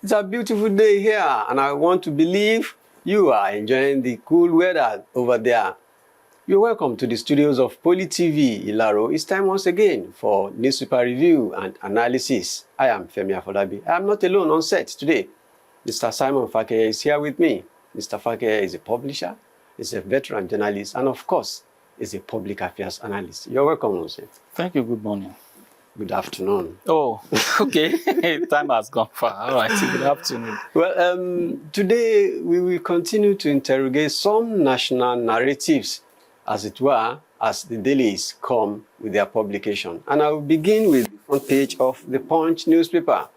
It's a beautiful day here, and I want to believe you are enjoying the cool weather over there. You're welcome to the studios of Poly TV, Ilaro. It's time once again for newspaper review and analysis. I am Femi Afolabi. I am not alone on set today. Mr. Simon Fakeye is here with me. Mr. Fakeye is a publisher, is a veteran journalist, and of course, is a public affairs analyst. You're welcome on set. Thank you. Good morning. Good afternoon. Oh, okay. Time has gone far. All right. Good afternoon. Well, today we will continue to interrogate some national narratives, as it were, as the dailies come with their publication. And I will begin with the front page of the Punch newspaper.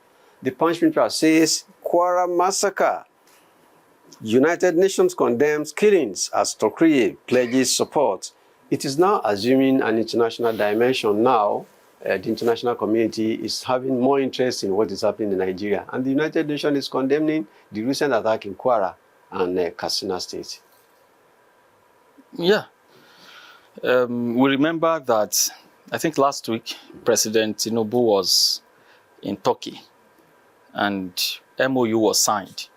The Punch newspaper says, Kwara massacre. United Nations condemns killings as Türkiye pledges support. It is now assuming an international dimension now. The international community is having more interest in what is happening in Nigeria. And the United Nations is condemning the recent attack in Kwara and Katsina State. Yeah. We remember that, I think last week, President Tinubu was in Turkey and MOU was signed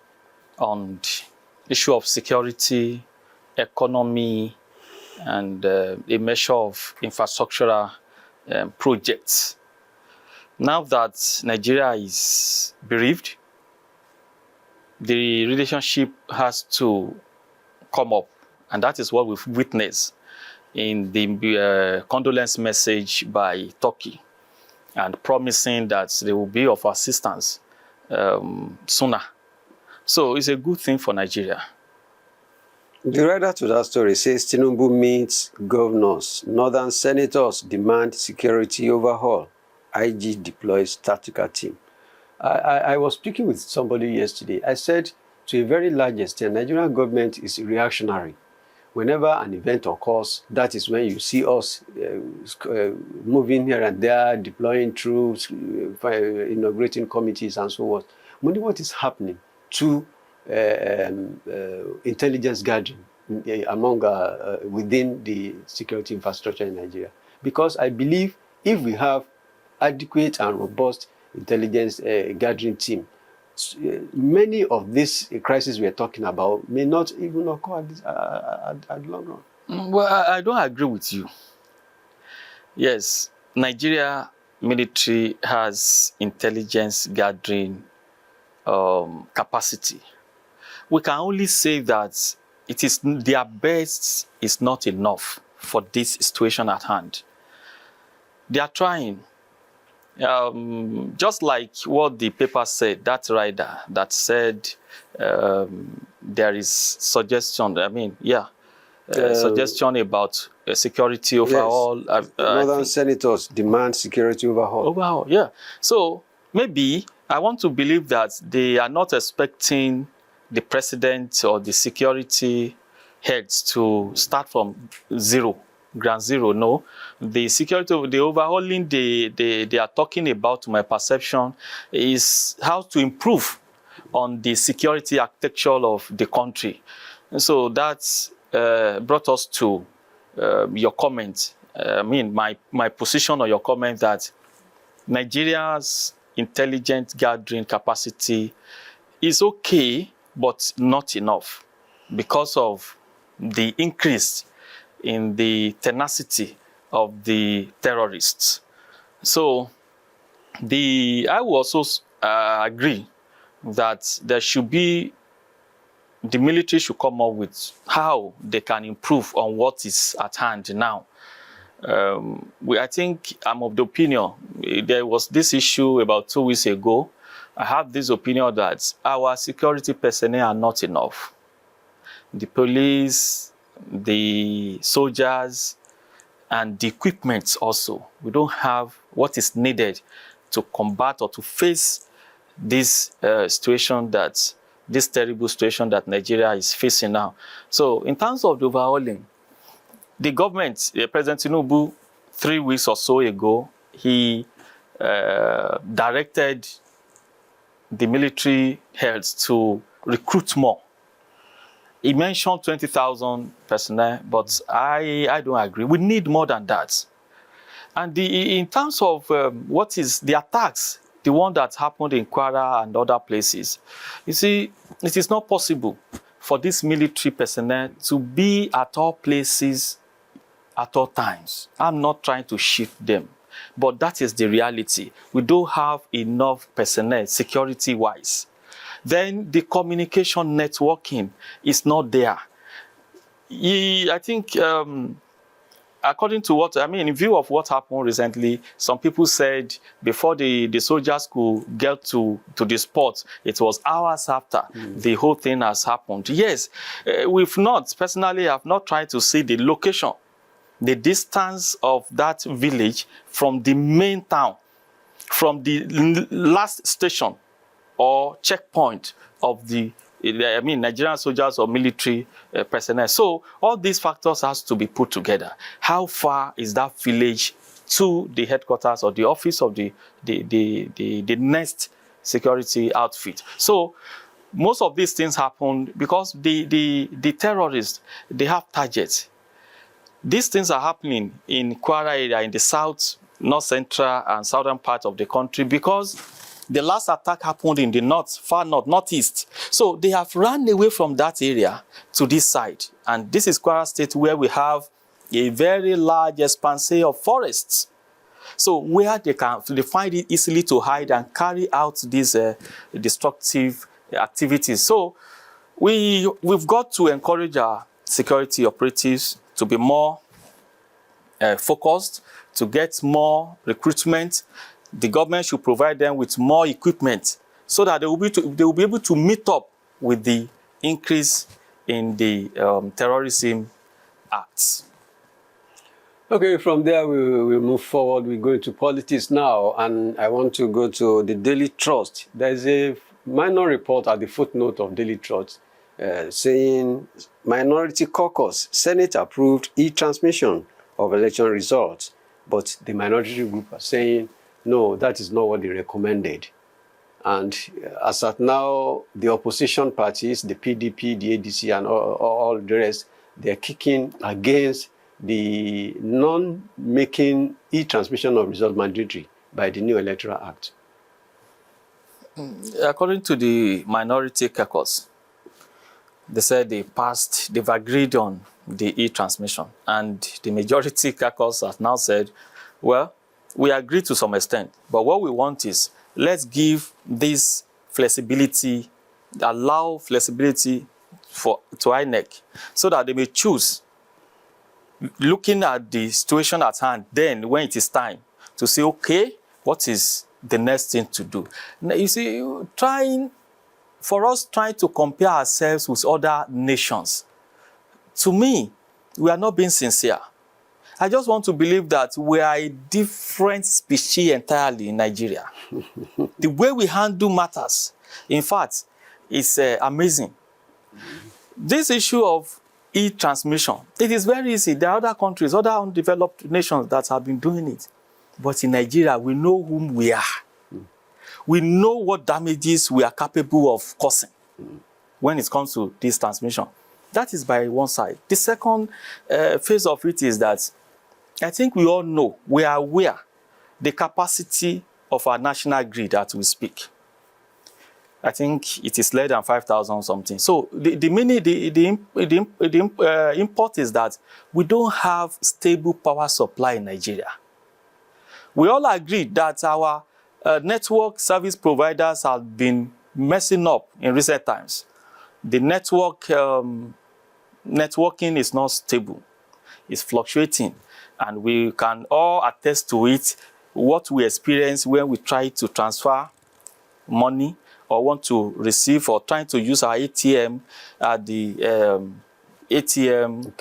on the issue of security, economy, and a measure of infrastructural projects. Now that Nigeria is bereaved, the relationship has to come up, and that is what we've witnessed in the condolence message by Turkey, and promising that they will be of assistance sooner. So it's a good thing for Nigeria. The writer to that story says Tinubu meets governors. Northern senators demand security overhaul. IG deploys tactical team. I was speaking with somebody yesterday. I said, to a very large extent, Nigerian government is reactionary. Whenever an event occurs, that is when you see us moving here and there, deploying troops, inaugurating committees and so on. Wonder what is happening to intelligence gathering among within the security infrastructure in Nigeria. Because I believe if we have adequate and robust intelligence gathering team, many of these crises we are talking about may not even occur at long run. Well, I don't agree with you. Yes, Nigeria military has intelligence gathering capacity. We can only say that it is their best is not enough for this situation at hand. They are trying. Just like what the paper said, that writer that said there is suggestion, suggestion about security overhaul. Yes. Northern senators demand security overhaul. Overhaul, yeah. So maybe I want to believe that they are not expecting the president or the security heads to start from zero, ground zero. No, the security, the overhauling they are talking about, to my perception, is how to improve on the security architecture of the country. And so that's brought us to your comment. My position on your comment that Nigeria's intelligence gathering capacity is okay, but not enough because of the increase in the tenacity of the terrorists. So I will also agree that there should be, the military should come up with how they can improve on what is at hand now. I think I'm of the opinion, there was this issue about 2 weeks ago. I have this opinion that our security personnel are not enough. The police, the soldiers, and the equipment also. We don't have what is needed to combat or to face this situation this terrible situation that Nigeria is facing now. So in terms of the overhauling, the government, President Tinubu, 3 weeks or so ago, he directed the military heads to recruit more. He mentioned 20,000 personnel, but I don't agree. We need more than that. And in terms of what is the attacks the one that happened in Kwara and other places. You see, it is not possible for this military personnel to be at all places at all times. I'm not trying to shift them, but that is the reality. We don't have enough personnel security-wise. Then the communication networking is not there. I think, according to what, I mean, in view of what happened recently, some people said before the soldiers could get to the spot, it was hours after the whole thing has happened. Yes, we've not, personally, I've not tried to see the location, the distance of that village from the main town, from the last station or checkpoint of Nigerian soldiers or military personnel. So all these factors has to be put together. How far is that village to the headquarters or the office of the next security outfit? So most of these things happen because the terrorists, they have targets. These things are happening in Kwara area, in the south, north central and southern part of the country, because the last attack happened in the north, far north, northeast. So they have run away from that area to this side. And this is Kwara State, where we have a very large expanse of forests. So where they find it easily to hide and carry out these destructive activities. So we've got to encourage our security operatives to be more focused, to get more recruitment. The government should provide them with more equipment so that they will be able to meet up with the increase in the terrorism acts. Okay, from there we move forward. We go into politics now, and I want to go to the Daily Trust. There's a minor report at the footnote of Daily Trust saying Minority Caucus, Senate approved e-transmission of election results, but the minority group are saying, no, that is not what they recommended. And as at now, the opposition parties, the PDP, the ADC, and all the rest, they're kicking against the non-making e-transmission of results mandatory by the new Electoral Act. According to the Minority Caucus, they said they've agreed on the e-transmission. And the Majority Caucus has now said, well, we agree to some extent, but what we want is, let's give this flexibility, allow flexibility to INEC, so that they may choose, looking at the situation at hand, then when it is time to say, okay, what is the next thing to do? Now, you see, trying to compare ourselves with other nations, to me, we are not being sincere. I just want to believe that we are a different species entirely in Nigeria. The way we handle matters, in fact, is amazing. This issue of e-transmission, it is very easy. There are other countries, other undeveloped nations that have been doing it. But in Nigeria, we know whom we are. We know what damages we are capable of causing when it comes to this transmission. That is by one side. The second phase of it is that I think we all know, we are aware the capacity of our national grid as we speak. I think it is less than 5,000 something. So the import is that we don't have stable power supply in Nigeria. We all agree that our network service providers have been messing up in recent times. The networking is not stable. It's fluctuating. And we can all attest to it, what we experience when we try to transfer money or want to receive or trying to use our ATM at the ATM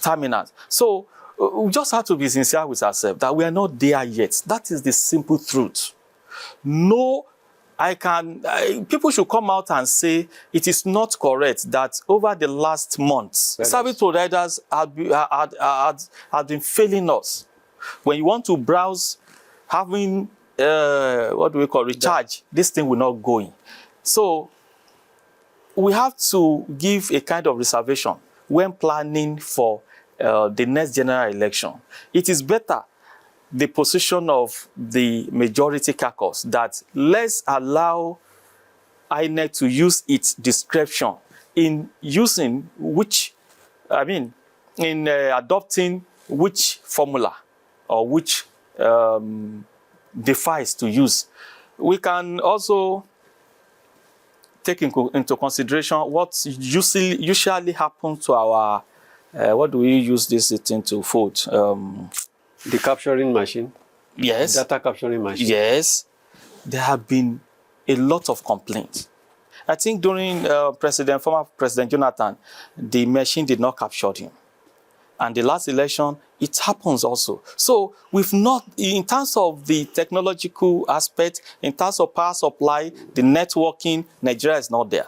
terminals. So we just have to be sincere with ourselves that we are not there yet. That is the simple truth. No, people should come out and say it is not correct that over the last months, service providers have been failing us. When you want to browse, having, recharge, this thing will not go in. So we have to give a kind of reservation when planning for the next general election. It is better the position of the majority caucus that let's allow INEC to use its discretion in using which, in adopting which formula or which device to use. We can also take into consideration what usually happens to our, what do we use this thing to fold? The capturing machine. Yes. Data capturing machine. Yes. There have been a lot of complaints. I think during former President Jonathan, the machine did not capture him. And the last election, it happens also. So we've not, in terms of the technological aspect, in terms of power supply, the networking, Nigeria is not there.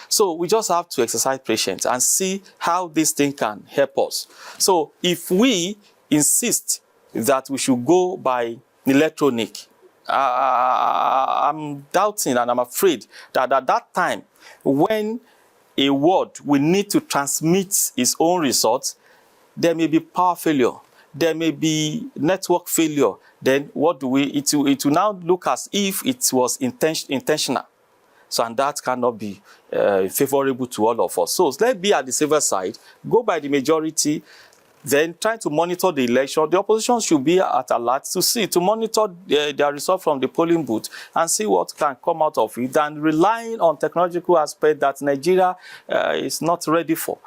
So we just have to exercise patience and see how this thing can help us. So if we insist that we should go by electronic, I'm doubting and I'm afraid that at that time, when a word will need to transmit its own results, there may be power failure, there may be network failure. Then what do we? It will now look as if it was intentional. So, and that cannot be favorable to all of us. So let's be at the safer side, go by the majority, then try to monitor the election. The opposition should be at alert to monitor their result from the polling booth and see what can come out of it, and relying on technological aspect that Nigeria is not ready for.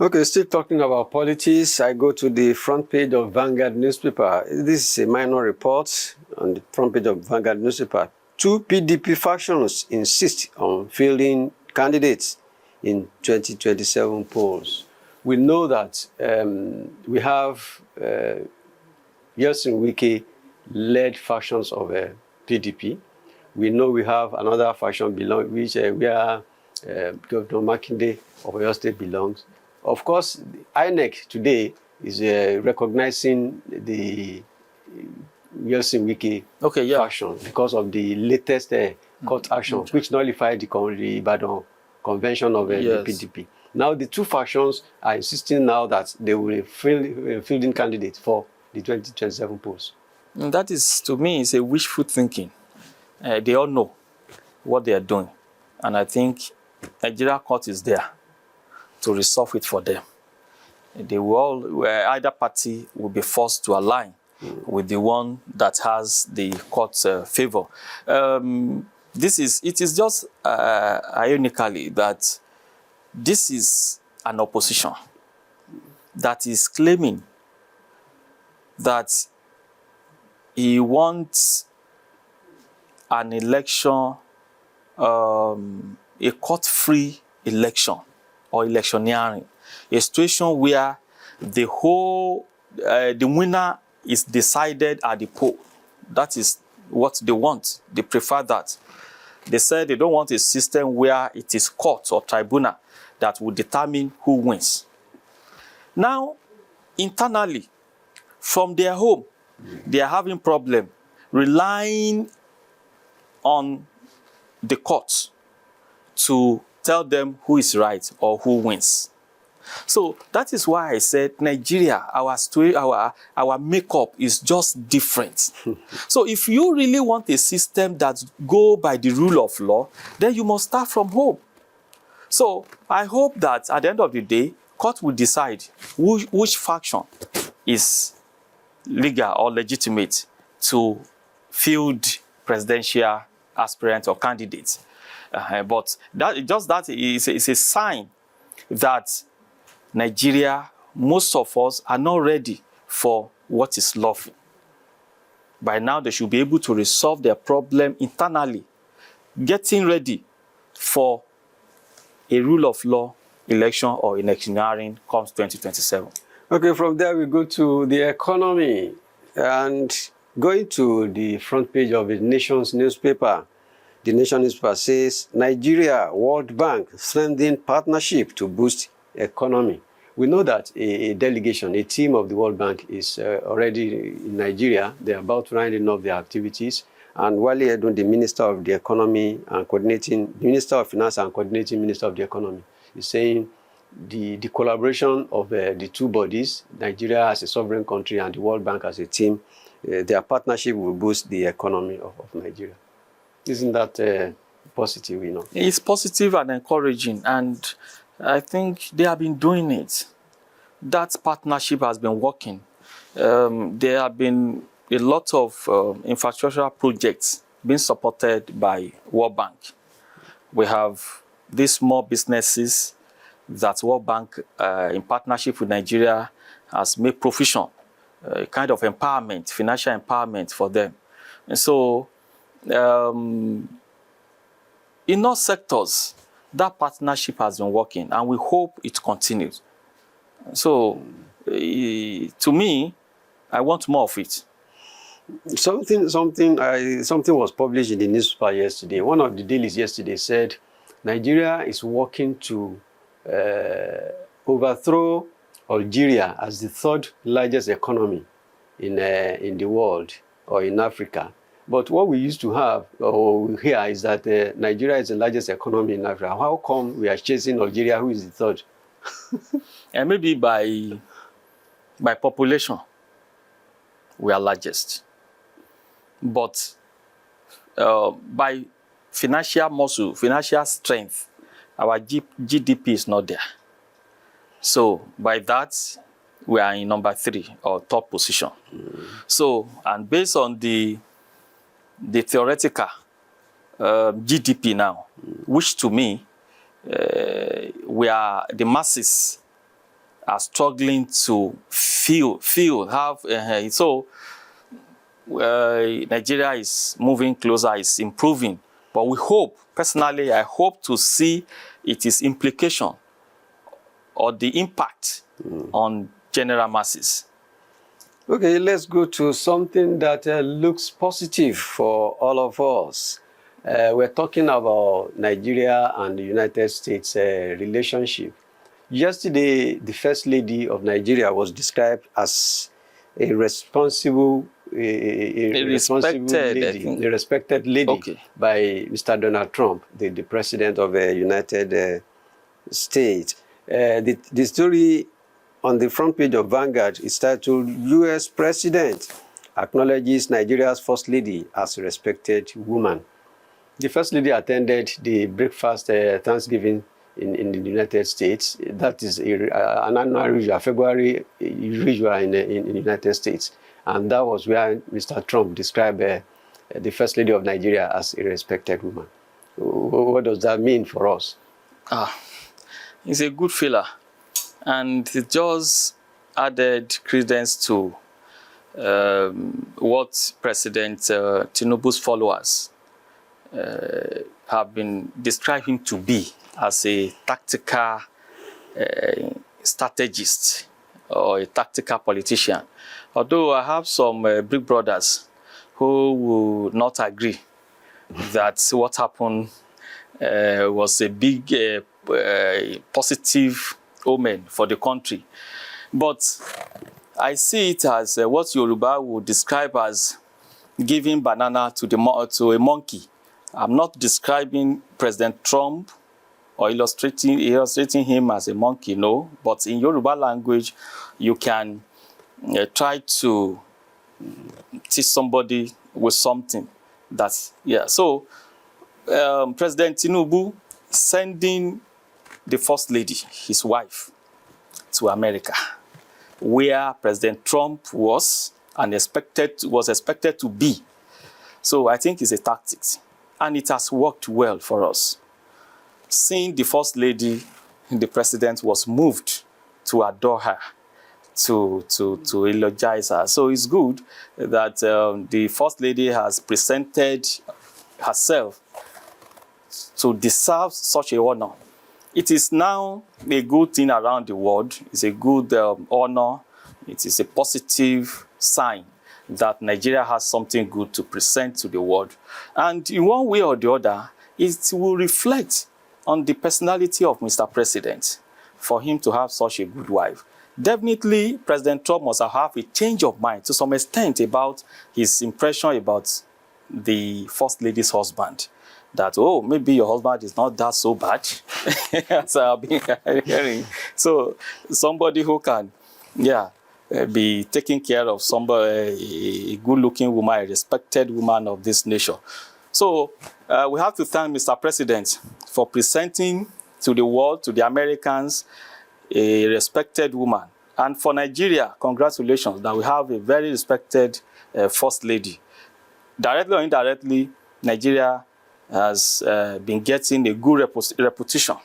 Okay, still talking about politics, I go to the front page of Vanguard newspaper. This is a minor report on the front page of Vanguard newspaper. 2 PDP factions insist on fielding candidates in 2027 polls. We know that we have Yeltsin Wike-led factions of PDP. We know we have another faction where Governor Makinde of Oyo State belongs. Of course, INEC today is recognizing the Yeltsin Wike faction because of the latest court action, which nullified the Ibadan Convention of the PDP. Now, the two factions are insisting now that they will fielding candidates for the 2027 polls. That is, to me, is a wishful thinking. They all know what they are doing. And I think Nigeria court is there to resolve it for them. They will all, either party will be forced to align with the one that has the court's favor. It is just ironically that this is an opposition that is claiming that he wants an election, a court-free election or electioneering, a situation where the winner is decided at the poll. That is what they want. They prefer that. They said they don't want a system where it is court or tribunal that will determine who wins. Now, internally, from their home, they are having problem relying on the court to tell them who is right or who wins. So that is why I said Nigeria, our makeup is just different. So if you really want a system that go by the rule of law, then you must start from home. So I hope that at the end of the day, court will decide which faction is legal or legitimate to field presidential aspirant or candidates. But that is a sign that Nigeria, most of us are not ready for what is lawful. By now, they should be able to resolve their problem internally, getting ready for a rule of law election or electioneering comes 2027. Okay, from there we go to the economy, and going to the front page of the Nation's newspaper. The Nation newspaper says, Nigeria, World Bank strengthening partnership to boost economy. We know that a delegation, a team of the World Bank is already in Nigeria. They're about rounding up their activities. And Wale Edun, the Minister of the Economy and coordinating, Minister of Finance and coordinating Minister of the Economy, is saying the collaboration of the two bodies, Nigeria as a sovereign country and the World Bank as a team, their partnership will boost the economy of Nigeria. Isn't that positive, you know? It's positive and encouraging, and I think they have been doing it. That partnership has been working. There have been a lot of infrastructural projects being supported by World Bank. We have these small businesses that World Bank, in partnership with Nigeria, has made provision, a kind of empowerment, financial empowerment for them. And so, in all sectors, that partnership has been working, and we hope it continues. So, to me, I want more of it. Something was published in the newspaper yesterday. One of the dailies yesterday said Nigeria is working to overthrow Algeria as the third largest economy in the world or in Africa. But what we used to have or we hear is that Nigeria is the largest economy in Africa. How come we are chasing Algeria, who is the third? And maybe by population, we are largest. But by financial muscle, financial strength, our GDP is not there. So by that, we are in number 3 or top position. So, and based on the theoretical GDP now, which to me, the masses are struggling to Nigeria is moving closer, is improving. But we hope, personally, I hope to see its implication or the impact on general masses. Okay, let's go to something that looks positive for all of us. We're talking about Nigeria and the United States relationship. Yesterday, the First Lady of Nigeria was described as a responsible, a respected lady Okay. by Mr. Donald Trump, the President of the United States. The story on the front page of Vanguard is titled, U.S. President acknowledges Nigeria's First Lady as a respected woman. The First Lady attended the breakfast Thanksgiving in the United States. That is an annual ritual, February ritual in the United States. And that was where Mr. Trump described the First Lady of Nigeria as a respected woman. What does that mean for us? It's a good filler. And it just added credence to what President Tinubu's followers have been describing to be as a tactical strategist or a tactical politician. Although I have some big brothers who will not agree that what happened was a big positive omen for the country. But I see it as what Yoruba would describe as giving banana to a monkey. I'm not describing President Trump or illustrating him as a monkey, no. But in Yoruba language, you can try to teach somebody with something. So President Tinubu sending the First Lady, his wife, to America, where President Trump was expected to be. So I think it's a tactic, and it has worked well for us. Seeing the First Lady, the President was moved to adore her, to eulogize her. So it's good that the First Lady has presented herself to deserve such a honor. It is now a good thing around the world. It's a good honor. It is a positive sign that Nigeria has something good to present to the world. And in one way or the other, it will reflect on the personality of Mr. President for him to have such a good wife. Definitely, President Trump must have a change of mind to some extent about his impression about the First Lady's husband. That, oh, maybe your husband is not that so bad, as I've been hearing. So somebody who can, be taking care of somebody, a good-looking woman, a respected woman of this nation. So we have to thank Mr. President for presenting to the world, to the Americans, a respected woman. And for Nigeria, congratulations that we have a very respected First Lady. Directly or indirectly, Nigeria has been getting a good reputation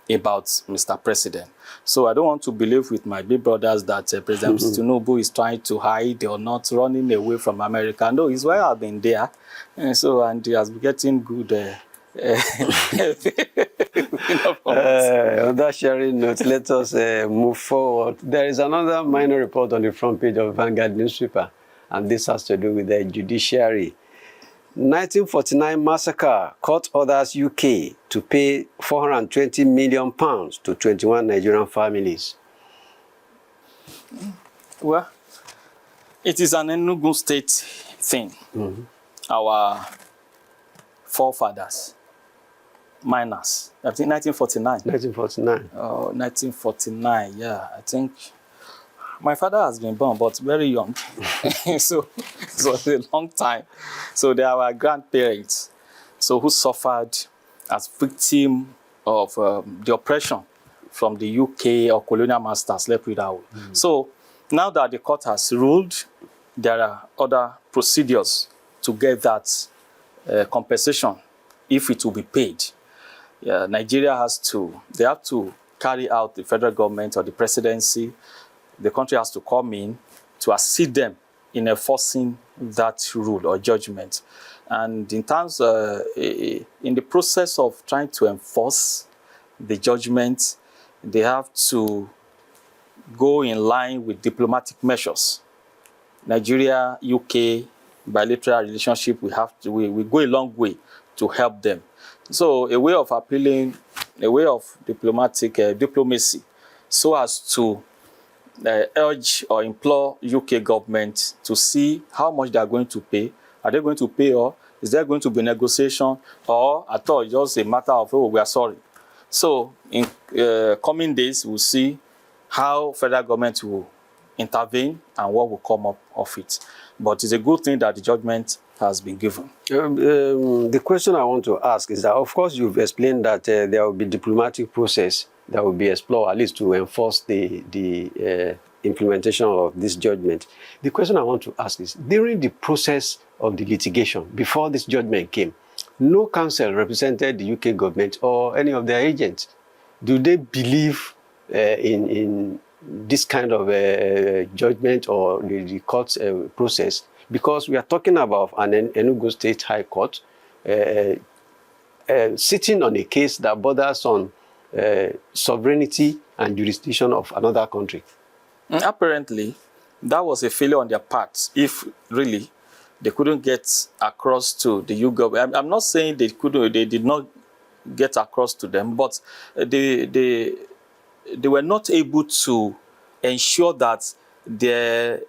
about Mr. President. So I don't want to believe with my big brothers that President Tinubu is trying to hide or not running away from America. No, he's well been there. And he has been getting good on that sharing note, let us move forward. There is another minor report on the front page of Vanguard newspaper, and this has to do with the judiciary. 1949 massacre, court orders UK to pay £420 million to 21 Nigerian families. Well, it is an Enugu State thing. Our forefathers, miners, I think 1949. 1949. Oh, 1949, yeah. I think my father has been born, but very young. So it was a long time. So they are our grandparents, so who suffered as victim of the oppression from the UK or colonial masters, let's put it that way. So now that the court has ruled, there are other procedures to get that compensation if it will be paid. Nigeria they have to carry out, the federal government or the presidency, the country has to come in to assist them in enforcing that rule or judgment. And in terms, in the process of trying to enforce the judgment, they have to go in line with diplomatic measures. Nigeria, UK, bilateral relationship, we go a long way to help them. So a way of appealing, a way of diplomacy, so as to urge or implore UK government to see how much they are going to pay. Are they going to pay, or is there going to be negotiation, or at all just a matter of, oh, we are sorry? So in coming days, we'll see how federal government will intervene and what will come up of it. But it's a good thing that the judgment has been given. The question I want to ask is that, of course, you've explained that there will be diplomatic process that will be explored, at least to enforce the implementation of this judgment. The question I want to ask is, during the process of the litigation, before this judgment came, no counsel represented the UK government or any of their agents. Do they believe in this kind of judgment or the court process? Because we are talking about an Enugu State High Court sitting on a case that borders on sovereignty and jurisdiction of another country. Apparently, that was a failure on their part, if really they couldn't get across to the UK government. I'm not saying they did not get across to them, but they were not able to ensure that there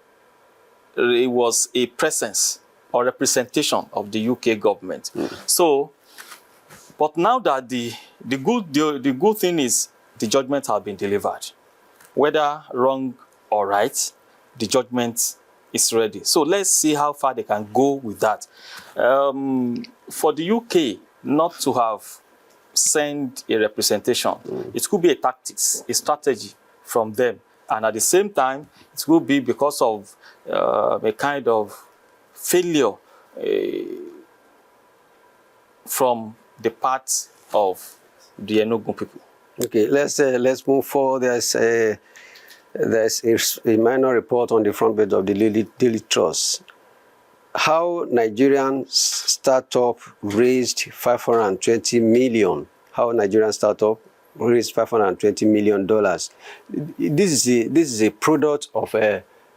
was a presence or representation of the UK government. So, but now that the good thing is the judgment has been delivered. Whether wrong or right, the judgment is ready. So let's see how far they can go with that. For the UK not to have sent a representation, it could be a tactics, a strategy from them. And at the same time, it could be because of a kind of failure from the part of the Enugu people. Okay, let's move forward. There's a minor report on the front page of the Daily Trust. How Nigerian startup raised $520 million. How Nigerian startup raised $520 million. This is a product of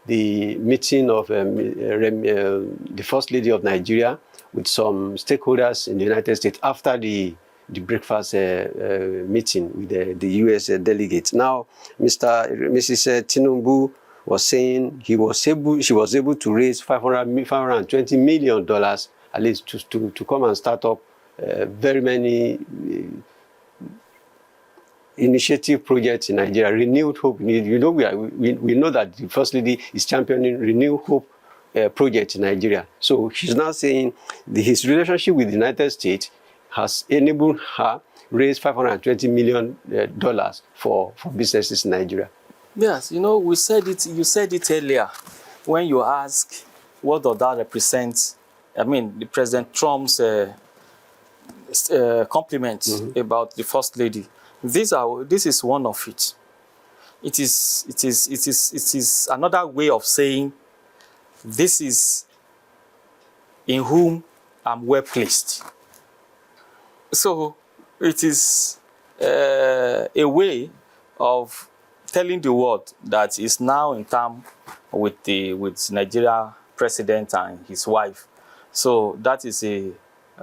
the meeting of the First Lady of Nigeria with some stakeholders in the United States after the breakfast meeting with the US delegates. Now, Mrs. Tinubu was saying she was able to raise $520 million at least to come and start up very many initiative project in Nigeria, Renewed Hope. You know, we know that the First Lady is championing Renewed Hope project in Nigeria. So she's now saying his relationship with the United States has enabled her raise $520 million for businesses in Nigeria. Yes, you know, we said it. You said it earlier when you asked what does that represent. I mean, the President Trump's compliments about the First Lady. This is one of it. It is another way of saying this is in whom I'm well placed. So it is a way of telling the world that is now in term with Nigeria president and his wife. So that is a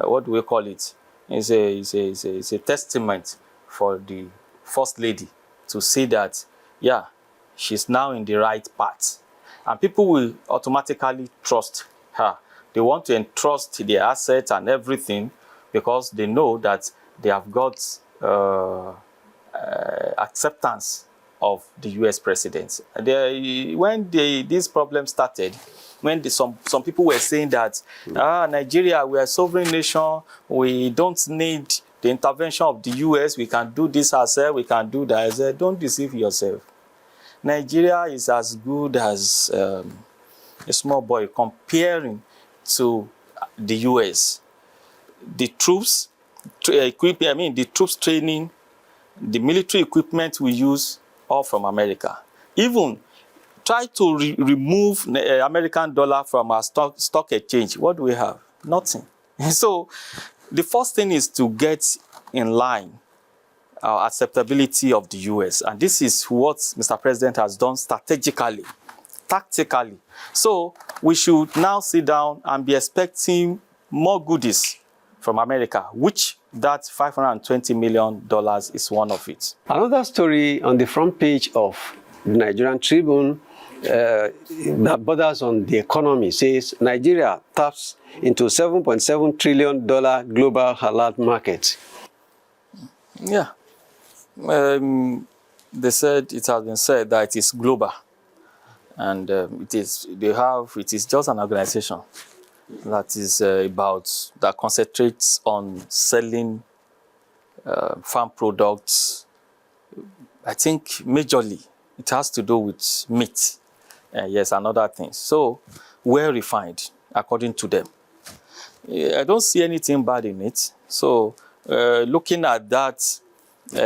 what do we call it? It's a testament for the First Lady to see that, yeah, she's now in the right path. And people will automatically trust her. They want to entrust their assets and everything because they know that they have got acceptance of the US president. When this problem started, when some people were saying that Nigeria, we are a sovereign nation, we don't need the intervention of the US, we can do this ourselves, we can do that. I said, don't deceive yourself. Nigeria is as good as a small boy comparing to the US. The troops the troops training, the military equipment we use, all from America. Even try to remove the American dollar from our stock exchange. What do we have? Nothing. So the first thing is to get in line our acceptability of the US. And this is what Mr. President has done strategically, tactically. So we should now sit down and be expecting more goodies from America, which that $520 million is one of it. Another story on the front page of the Nigerian Tribune that borders on the economy says Nigeria taps into $7.7 trillion global halal market. Yeah. They said, it has been said that it is global. And it is just an organization that is that concentrates on selling farm products. I think majorly it has to do with meat, yes, and other things. So well refined, according to them. I don't see anything bad in it. So looking at that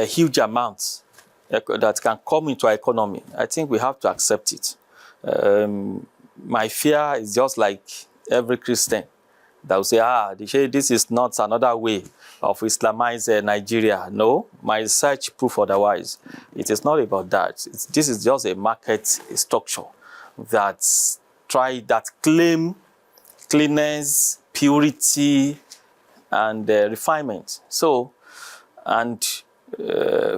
huge amount that can come into our economy, I think we have to accept it. My fear is just like every Christian that will say, this is not another way of Islamize Nigeria. No, my research proof otherwise. It is not about that. This is just a market structure that claim cleanness, purity, and refinement. So, and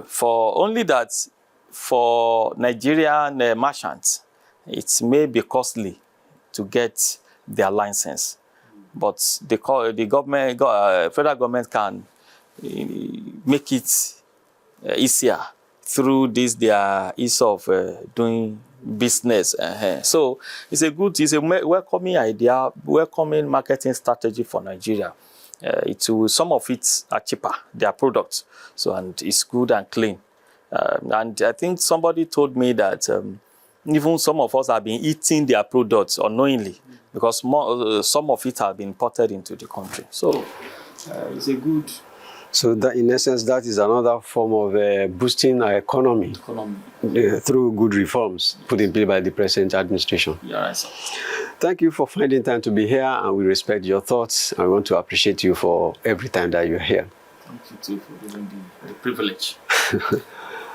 for only that, for Nigerian merchants, it may be costly to get their license, but the federal government can make it easier through their ease of doing business. So it's a welcoming idea, welcoming marketing strategy for Nigeria. Some of it are cheaper, their products, so, and it's good and clean. And I think somebody told me that even some of us have been eating their products unknowingly because some of it have been imported into the country. So it's a good. So that, in essence, that is another form of boosting our economy through good reforms put in place by the present administration. Yeah, right, sir. Thank you for finding time to be here, and we respect your thoughts. And we want to appreciate you for every time that you're here. Thank you too for giving the privilege.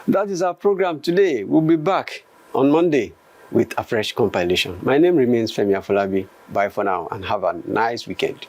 That is our program today. We'll be back on Monday with a fresh compilation. My name remains Femi Afolabi. Bye for now and have a nice weekend.